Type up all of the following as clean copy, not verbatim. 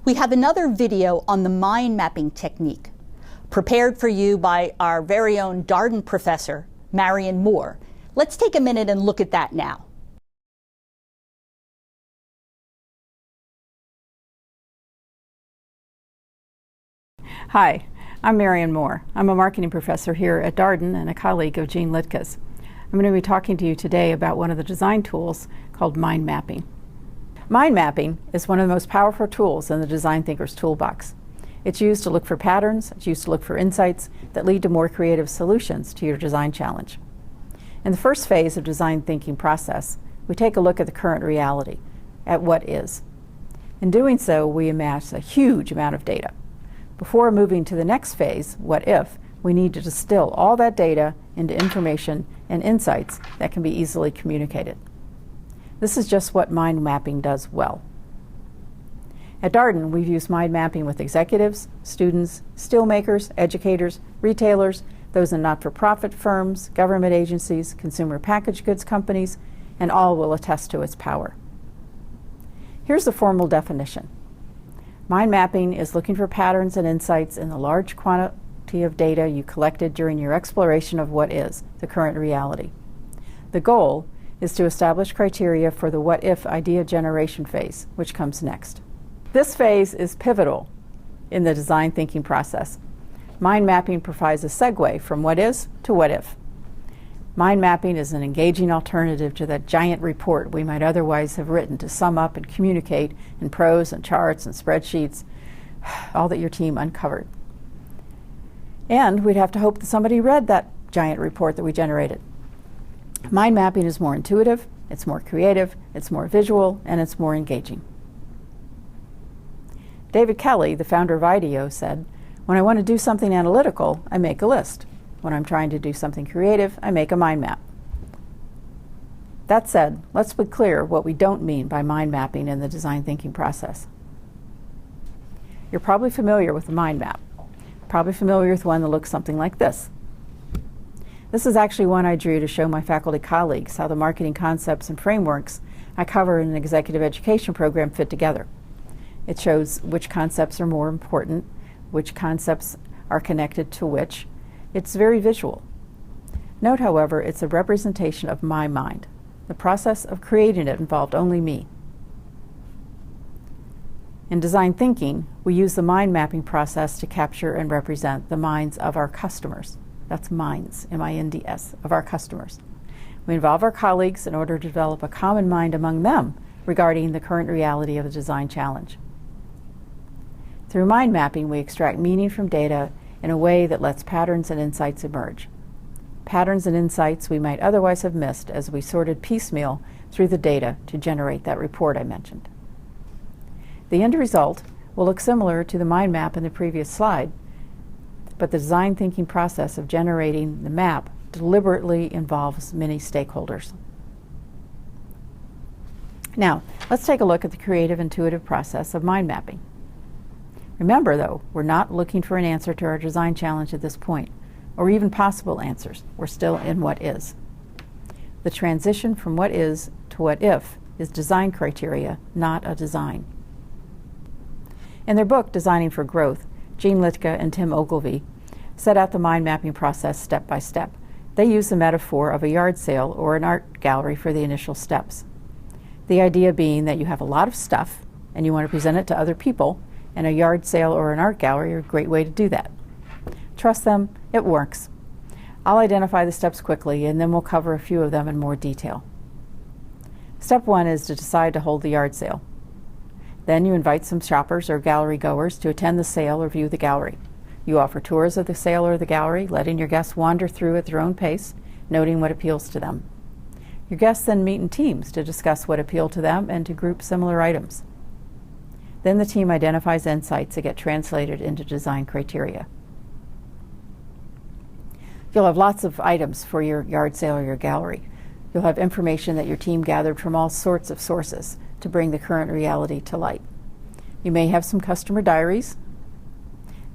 We have another video on the mind mapping technique, prepared for you by our very own Darden professor, Marion Moore. Let's take a minute and look at that now. Hi, I'm Marion Moore. I'm a marketing professor here at Darden and a colleague of Jean Litke's. I'm going to be talking to you today about one of the design tools called mind mapping. Mind mapping is one of the most powerful tools in the design thinker's toolbox. It's used to look for patterns, it's used to look for insights that lead to more creative solutions to your design challenge. In the first phase of design thinking process, we take a look at the current reality, at what is. In doing so, we amass a huge amount of data. Before moving to the next phase, what if, we need to distill all that data into information and insights that can be easily communicated. This is just what mind mapping does well. At Darden, we've used mind mapping with executives, students, steelmakers, educators, retailers, those in not-for-profit firms, government agencies, consumer packaged goods companies, and all will attest to its power. Here's the formal definition. Mind mapping is looking for patterns and insights in the large quantity of data you collected during your exploration of what is, the current reality. The goal is to establish criteria for the what-if idea generation phase, which comes next. This phase is pivotal in the design thinking process. Mind mapping provides a segue from what is to what if. Mind mapping is an engaging alternative to that giant report we might otherwise have written to sum up and communicate in prose and charts and spreadsheets, all that your team uncovered. And we'd have to hope that somebody read that giant report that we generated. Mind mapping is more intuitive, it's more creative, it's more visual, and it's more engaging. David Kelly, the founder of IDEO, said, "When I want to do something analytical, I make a list. When I'm trying to do something creative, I make a mind map." That said, let's be clear what we don't mean by mind mapping in the design thinking process. You're probably familiar with a mind map. Probably familiar with one that looks something like this. This is actually one I drew to show my faculty colleagues how the marketing concepts and frameworks I cover in an executive education program fit together. It shows which concepts are more important, which concepts are connected to which. It's very visual. Note, however, it's a representation of my mind. The process of creating it involved only me. In design thinking, we use the mind mapping process to capture and represent the minds of our customers. That's minds, M-I-N-D-S, of our customers. We involve our colleagues in order to develop a common mind among them regarding the current reality of the design challenge. Through mind mapping, we extract meaning from data in a way that lets patterns and insights emerge. Patterns and insights we might otherwise have missed as we sorted piecemeal through the data to generate that report I mentioned. The end result will look similar to the mind map in the previous slide, but the design thinking process of generating the map deliberately involves many stakeholders. Now, let's take a look at the creative, intuitive process of mind mapping. Remember, though, we're not looking for an answer to our design challenge at this point, or even possible answers. We're still in what is. The transition from what is to what if is design criteria, not a design. In their book, Designing for Growth, Jean Litke and Tim Ogilvy set out the mind mapping process step by step. They use the metaphor of a yard sale or an art gallery for the initial steps. The idea being that you have a lot of stuff and you want to present it to other people, and a yard sale or an art gallery are a great way to do that. Trust them, it works. I'll identify the steps quickly and then we'll cover a few of them in more detail. Step 1 is to decide to hold the yard sale. Then you invite some shoppers or gallery goers to attend the sale or view the gallery. You offer tours of the sale or the gallery, letting your guests wander through at their own pace, noting what appeals to them. Your guests then meet in teams to discuss what appealed to them and to group similar items. Then the team identifies insights that get translated into design criteria. You'll have lots of items for your yard sale or your gallery. You'll have information that your team gathered from all sorts of sources to bring the current reality to light. You may have some customer diaries.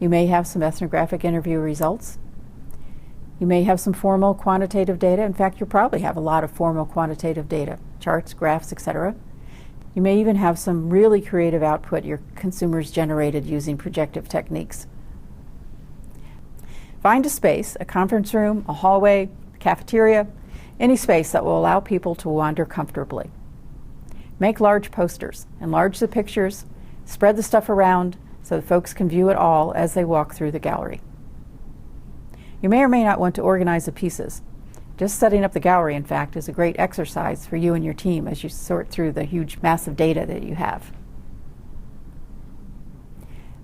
You may have some ethnographic interview results. You may have some formal quantitative data. In fact, you'll probably have a lot of formal quantitative data, charts, graphs, etc. You may even have some really creative output your consumers generated using projective techniques. Find a space, a conference room, a hallway, a cafeteria, any space that will allow people to wander comfortably. Make large posters, enlarge the pictures, spread the stuff around so that folks can view it all as they walk through the gallery. You may or may not want to organize the pieces. Just setting up the gallery, in fact, is a great exercise for you and your team as you sort through the huge mass of data that you have.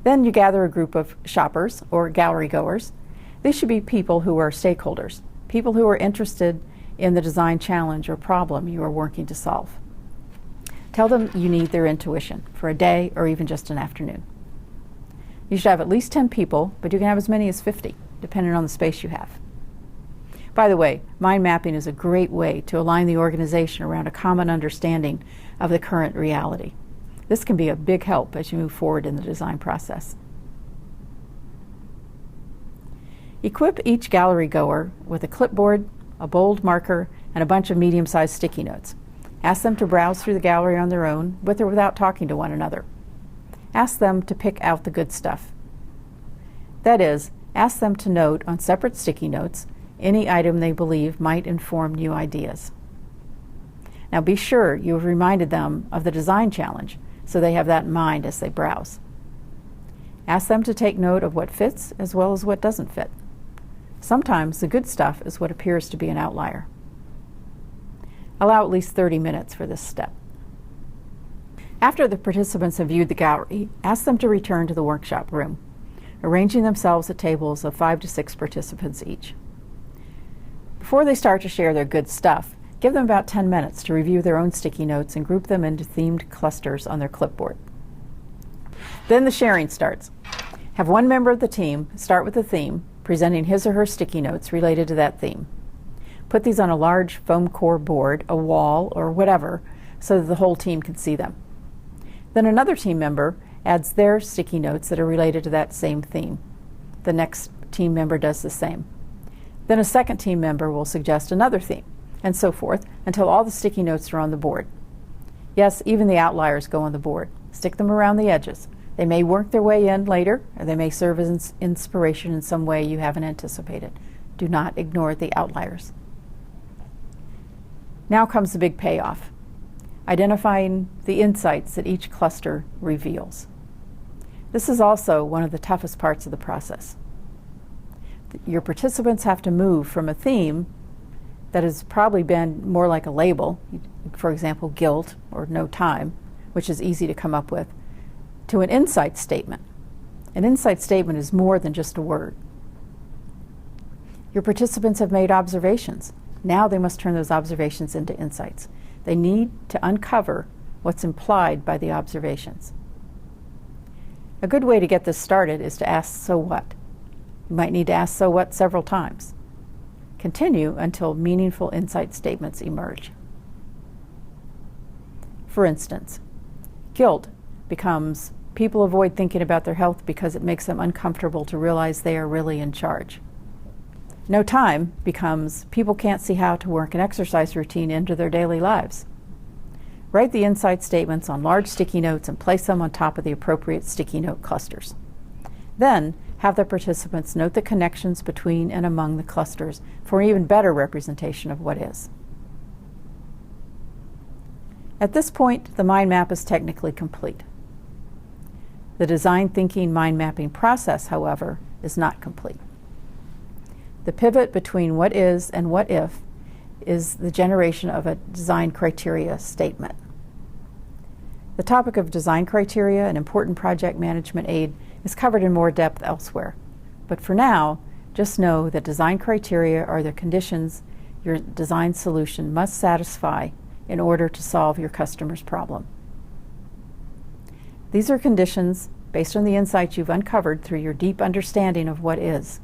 Then you gather a group of shoppers or gallery goers. These should be people who are stakeholders, people who are interested in the design challenge or problem you are working to solve. Tell them you need their intuition for a day or even just an afternoon. You should have at least 10 people, but you can have as many as 50, depending on the space you have. By the way, mind mapping is a great way to align the organization around a common understanding of the current reality. This can be a big help as you move forward in the design process. Equip each gallery goer with a clipboard, a bold marker, and a bunch of medium-sized sticky notes. Ask them to browse through the gallery on their own, with or without talking to one another. Ask them to pick out the good stuff. That is, ask them to note on separate sticky notes any item they believe might inform new ideas. Now be sure you have reminded them of the design challenge so they have that in mind as they browse. Ask them to take note of what fits as well as what doesn't fit. Sometimes the good stuff is what appears to be an outlier. Allow at least 30 minutes for this step. After the participants have viewed the gallery, ask them to return to the workshop room, arranging themselves at tables of 5 to 6 participants each. Before they start to share their good stuff, give them about 10 minutes to review their own sticky notes and group them into themed clusters on their clipboard. Then the sharing starts. Have one member of the team start with a theme, presenting his or her sticky notes related to that theme. Put these on a large foam core board, a wall, or whatever, so that the whole team can see them. Then another team member adds their sticky notes that are related to that same theme. The next team member does the same. Then a second team member will suggest another theme, and so forth, until all the sticky notes are on the board. Yes, even the outliers go on the board. Stick them around the edges. They may work their way in later, or they may serve as inspiration in some way you haven't anticipated. Do not ignore the outliers. Now comes the big payoff, identifying the insights that each cluster reveals. This is also one of the toughest parts of the process. Your participants have to move from a theme that has probably been more like a label, for example, guilt or no time, which is easy to come up with, to an insight statement. An insight statement is more than just a word. Your participants have made observations. Now they must turn those observations into insights. They need to uncover what's implied by the observations. A good way to get this started is to ask, so what? You might need to ask, so what, several times. Continue until meaningful insight statements emerge. For instance, guilt becomes people avoid thinking about their health because it makes them uncomfortable to realize they are really in charge. No time becomes people can't see how to work an exercise routine into their daily lives. Write the insight statements on large sticky notes and place them on top of the appropriate sticky note clusters. Then have the participants note the connections between and among the clusters for an even better representation of what is. At this point, the mind map is technically complete. The design thinking mind mapping process, however, is not complete. The pivot between what is and what if is the generation of a design criteria statement. The topic of design criteria, an important project management aid, is covered in more depth elsewhere. But for now, just know that design criteria are the conditions your design solution must satisfy in order to solve your customer's problem. These are conditions based on the insights you've uncovered through your deep understanding of what is.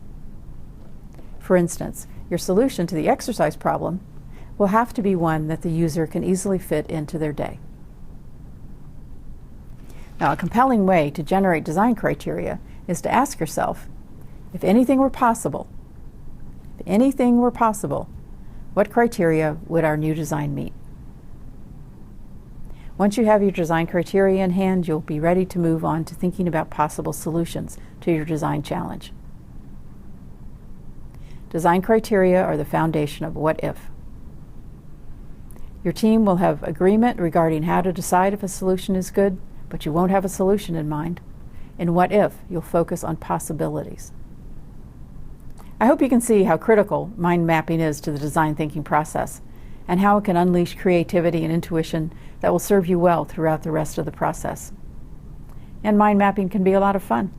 For instance, your solution to the exercise problem will have to be one that the user can easily fit into their day. Now, a compelling way to generate design criteria is to ask yourself, if anything were possible, what criteria would our new design meet? Once you have your design criteria in hand, you'll be ready to move on to thinking about possible solutions to your design challenge. Design criteria are the foundation of what if. Your team will have agreement regarding how to decide if a solution is good, but you won't have a solution in mind. In what if, you'll focus on possibilities. I hope you can see how critical mind mapping is to the design thinking process, and how it can unleash creativity and intuition that will serve you well throughout the rest of the process. And mind mapping can be a lot of fun.